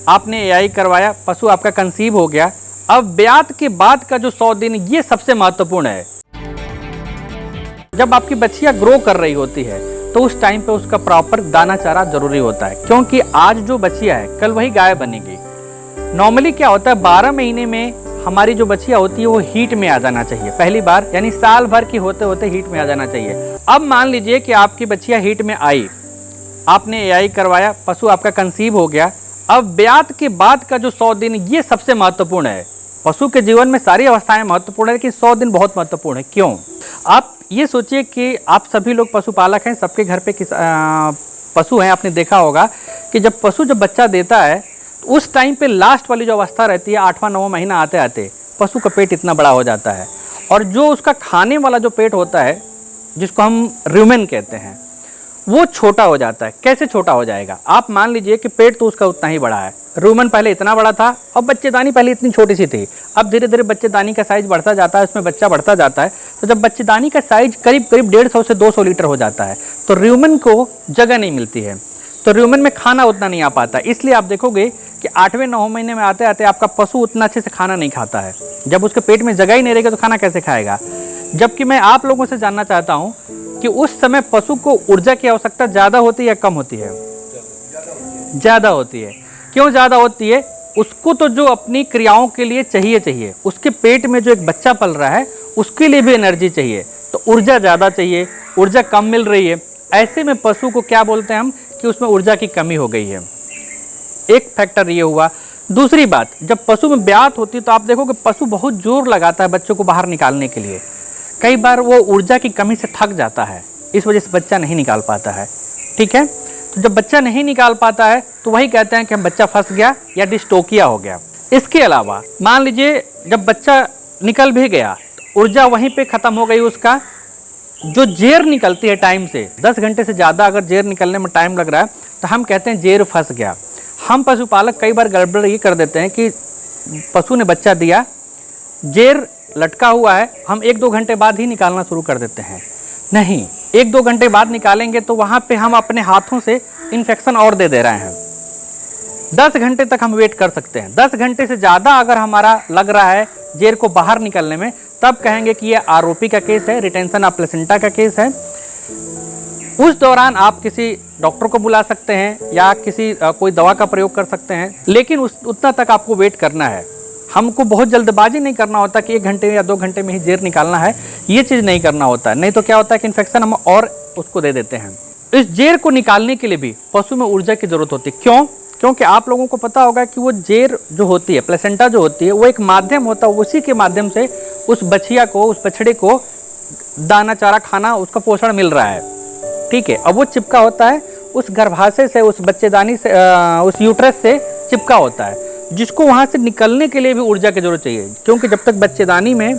आपने एआई करवाया, पशु आपका कंसीव हो गया। अब ब्यात के बाद का जो 100 दिन ये सबसे महत्वपूर्ण है। जब आपकी बच्चियां ग्रो कर रही होती है तो उस टाइम पे उसका प्रॉपर दाना चारा जरूरी होता है, क्योंकि आज जो बच्चियां है कल वही गाय बनेगी। नॉर्मली क्या होता है, 12 महीने में हमारी जो बच्चियां होती है वो हीट में आ जाना चाहिए पहली बार, यानी साल भर की होते होते हीट में आ जाना चाहिए। अब मान लीजिए कि आपकी बच्चियां हीट में आई, आपने एआई करवाया, पशु आपका कंसीव हो गया। अब ब्यात के बाद का जो 100 दिन ये सबसे महत्वपूर्ण है। पशु के जीवन में सारी अवस्थाएं महत्वपूर्ण है, लेकिन 100 दिन बहुत महत्वपूर्ण है। क्यों? आप ये सोचिए कि आप सभी लोग पशुपालक हैं, सबके घर पे पशु हैं। आपने देखा होगा कि जब पशु बच्चा देता है तो उस टाइम पे लास्ट वाली जो अवस्था रहती है, 8वां 9वां महीना आते आते पशु का पेट इतना बड़ा हो जाता है, और जो उसका खाने वाला जो पेट होता है जिसको हम रूमेन कहते हैं, वो छोटा हो जाता है। कैसे छोटा हो जाएगा? आप मान लीजिए कि पेट तो उसका उतना ही बड़ा है, रूमेन पहले इतना बड़ा था और बच्चेदानी पहले इतनी छोटी सी थी। अब धीरे धीरे बच्चेदानी का साइज बढ़ता जाता है, उसमें बच्चा बढ़ता जाता है। तो जब बच्चेदानी का साइज करीब करीब 150 से 200 लीटर हो जाता है तो रूमेन को जगह नहीं मिलती है, तो रूमेन में खाना उतना नहीं आ पाता। इसलिए आप देखोगे कि 8वें 9वें महीने में आते आते आपका पशु उतना अच्छे से खाना नहीं खाता है। जब उसके पेट में जगह ही नहीं रहेगी तो खाना कैसे खाएगा? जबकि मैं आप लोगों से जानना चाहता हूँ कि उस समय पशु को ऊर्जा की आवश्यकता ज़्यादा होती है या कम होती है? ज़्यादा होती है। क्यों ज़्यादा होती है? उसको तो जो अपनी क्रियाओं के लिए चाहिए, उसके पेट में जो एक बच्चा पल रहा है उसके लिए भी एनर्जी चाहिए, तो ऊर्जा ज़्यादा चाहिए, ऊर्जा कम मिल रही है। ऐसे में पशु को क्या बोलते हैं हम कि उसमें ऊर्जा की कमी हो गई है। एक फैक्टर ये हुआ। दूसरी बात, जब पशु में ब्यात होती है तो आप देखो कि पशु बहुत जोर लगाता है बच्चों को बाहर निकालने के लिए। कई बार वो ऊर्जा की कमी से थक जाता है, इस वजह से बच्चा नहीं निकाल पाता है। ठीक है, तो जब बच्चा नहीं निकाल पाता है तो वही कहते हैं कि हम बच्चा फंस गया या डिस्टोकिया हो गया। इसके अलावा मान लीजिए जब बच्चा निकल भी गया तो ऊर्जा वहीं पे खत्म हो गई। उसका जो जेर निकलती है टाइम से 10 घंटे से ज़्यादा अगर जेर निकलने में टाइम लग रहा है तो हम कहते हैं जेर फंस गया। हम पशुपालक कई बार गड़बड़ ये कर देते हैं कि पशु ने बच्चा दिया, जेर लटका हुआ है, हम 1-2 घंटे बाद ही निकालना शुरू कर देते हैं। नहीं, 1-2 घंटे बाद निकालेंगे तो वहाँ पे हम अपने हाथों से इन्फेक्शन और दे रहे हैं। 10 घंटे तक हम वेट कर सकते हैं। 10 घंटे से ज़्यादा अगर हमारा लग रहा है जेर को बाहर निकलने में, तब कहेंगे कि ये आरओपी का केस है, रिटेंशन ऑफ प्लेसेंटा का केस है। उस दौरान आप किसी डॉक्टर को बुला सकते हैं या कोई दवा का प्रयोग कर सकते हैं, लेकिन उतना तक आपको वेट करना है। हमको बहुत जल्दबाजी नहीं करना होता कि 1 घंटे या 2 घंटे में ही जेर निकालना है, ये चीज़ नहीं करना होता है। नहीं तो क्या होता है कि इन्फेक्शन हम और उसको दे देते हैं। इस जेर को निकालने के लिए भी पशु में ऊर्जा की जरूरत होती है। क्यों? क्योंकि आप लोगों को पता होगा कि वो जेर जो होती है, प्लेसेंटा जो होती है, वो एक माध्यम होता है, उसी के माध्यम से उस बछिया को, उस बछड़े को दाना चारा खाना, उसका पोषण मिल रहा है। ठीक है, अब वो चिपका होता है उस गर्भाशय से, उस बच्चेदानी से, उस यूट्रस से चिपका होता है, जिसको वहाँ से निकलने के लिए भी ऊर्जा की जरूरत चाहिए। क्योंकि जब तक बच्चेदानी में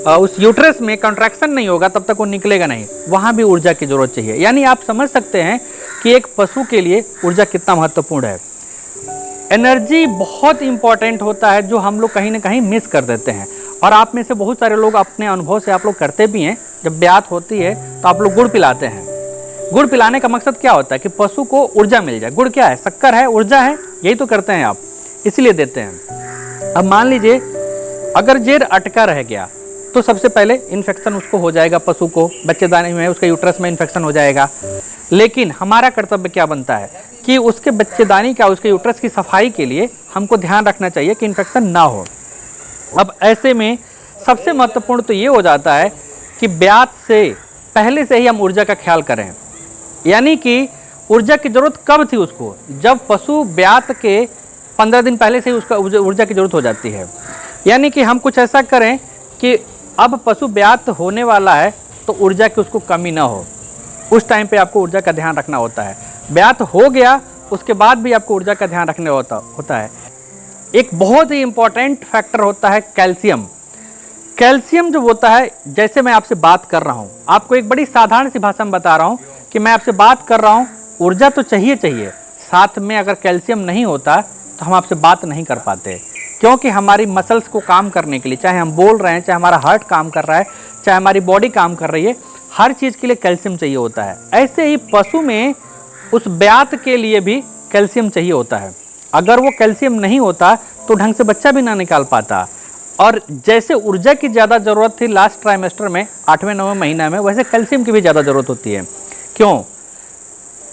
उस यूट्रस में कंट्रैक्शन नहीं होगा तब तक वो निकलेगा नहीं, वहाँ भी ऊर्जा की जरूरत चाहिए। यानी आप समझ सकते हैं कि एक पशु के लिए ऊर्जा कितना महत्वपूर्ण है। एनर्जी बहुत इंपॉर्टेंट होता है, जो हम लोग कहीं ना कहीं मिस कर देते हैं। और आप में से बहुत सारे लोग अपने अनुभव से आप लोग करते भी हैं, जब ब्यात होती है तो आप लोग गुड़ पिलाते हैं। गुड़ पिलाने का मकसद क्या होता है कि पशु को ऊर्जा मिल जाए। गुड़ क्या है? शक्कर है, ऊर्जा है, यही तो करते हैं आप, इसीलिए देते हैं। अब मान लीजिए अगर जेर अटका रह गया तो सबसे पहले इन्फेक्शन उसको हो जाएगा, पशु को बच्चेदानी में, उसके यूट्रस में इन्फेक्शन हो जाएगा। लेकिन हमारा कर्तव्य क्या बनता है कि उसके बच्चेदानी का, उसके यूट्रस की सफाई के लिए हमको ध्यान रखना चाहिए कि इन्फेक्शन ना हो। अब ऐसे में सबसे महत्वपूर्ण तो ये हो जाता है कि ब्यात से पहले से ही हम ऊर्जा का ख्याल करें। यानी कि ऊर्जा की जरूरत कब थी उसको? जब पशु ब्यात के 15 दिन पहले से ही उसका ऊर्जा की जरूरत हो जाती है। यानी कि हम कुछ ऐसा करें कि अब पशु ब्यात होने वाला है तो ऊर्जा की उसको कमी ना हो, उस टाइम पे आपको ऊर्जा का ध्यान रखना होता है। ब्यात हो गया उसके बाद भी आपको ऊर्जा का ध्यान रखना होता है। एक बहुत ही इंपॉर्टेंट फैक्टर होता है कैल्शियम। कैल्शियम जो होता है, जैसे मैं आपसे बात कर रहा हूँ, आपको एक बड़ी साधारण सी भाषा में बता रहा हूँ कि मैं आपसे बात कर रहा हूँ, ऊर्जा तो चाहिए, साथ में अगर कैल्शियम नहीं होता तो हम आपसे बात नहीं कर पाते। क्योंकि हमारी मसल्स को काम करने के लिए, चाहे हम बोल रहे हैं, चाहे हमारा हार्ट काम कर रहा है, चाहे हमारी बॉडी काम कर रही है, हर चीज़ के लिए कैल्शियम चाहिए होता है। ऐसे ही पशु में उस ब्यात के लिए भी कैल्शियम चाहिए होता है। अगर वो कैल्शियम नहीं होता तो ढंग से बच्चा भी ना निकाल पाता। और जैसे ऊर्जा की ज़्यादा ज़रूरत थी लास्ट ट्राइमेस्टर में 8वें-9वें महीना में, वैसे कैल्शियम की भी ज़्यादा ज़रूरत होती है। क्यों?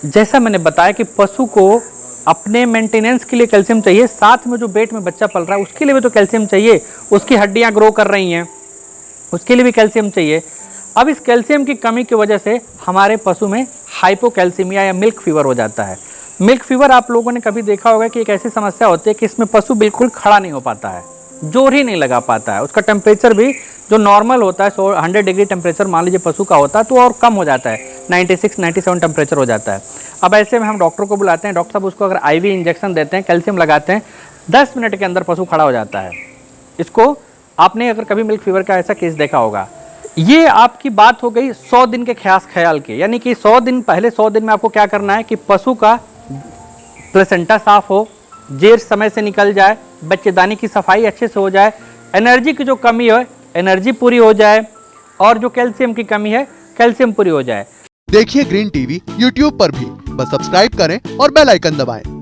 जैसा मैंने बताया कि पशु को अपने मेंटेनेंस के लिए कैल्शियम चाहिए, साथ में जो पेट में बच्चा पल रहा है उसके लिए भी तो कैल्शियम चाहिए, उसकी हड्डियां ग्रो कर रही हैं, उसके लिए भी कैल्शियम चाहिए। अब इस कैल्शियम की कमी की वजह से हमारे पशु में हाइपोकैल्सीमिया या मिल्क फीवर हो जाता है। मिल्क फीवर आप लोगों ने कभी देखा होगा कि एक ऐसी समस्या होती है कि इसमें पशु बिल्कुल खड़ा नहीं हो पाता है, जोर ही नहीं लगा पाता है, उसका टेम्परेचर भी जो नॉर्मल होता है 100 डिग्री टेम्परेचर मान लीजिए पशु का होता है तो और कम हो जाता है, 96-97 टेम्परेचर हो जाता है। अब ऐसे में हम डॉक्टर को बुलाते हैं, डॉक्टर साहब उसको अगर IV इंजेक्शन देते हैं, कैल्शियम लगाते हैं, 10 मिनट के अंदर पशु खड़ा हो जाता है। इसको आपने अगर कभी मिल्क फीवर का ऐसा केस देखा होगा। ये आपकी बात हो गई 100 दिन के ख्याल के, यानी कि 100 दिन पहले 100 दिन में आपको क्या करना है कि पशु का प्लेसेंटा साफ हो, जेर समय से निकल जाए, बच्चेदानी की सफाई अच्छे से हो जाए, एनर्जी की जो कमी है एनर्जी पूरी हो जाए, और जो कैल्शियम की कमी है कैल्शियम पूरी हो जाए। देखिए ग्रीन टीवी YouTube पर भी, बस सब्सक्राइब करें और बेल आइकन दबाएं।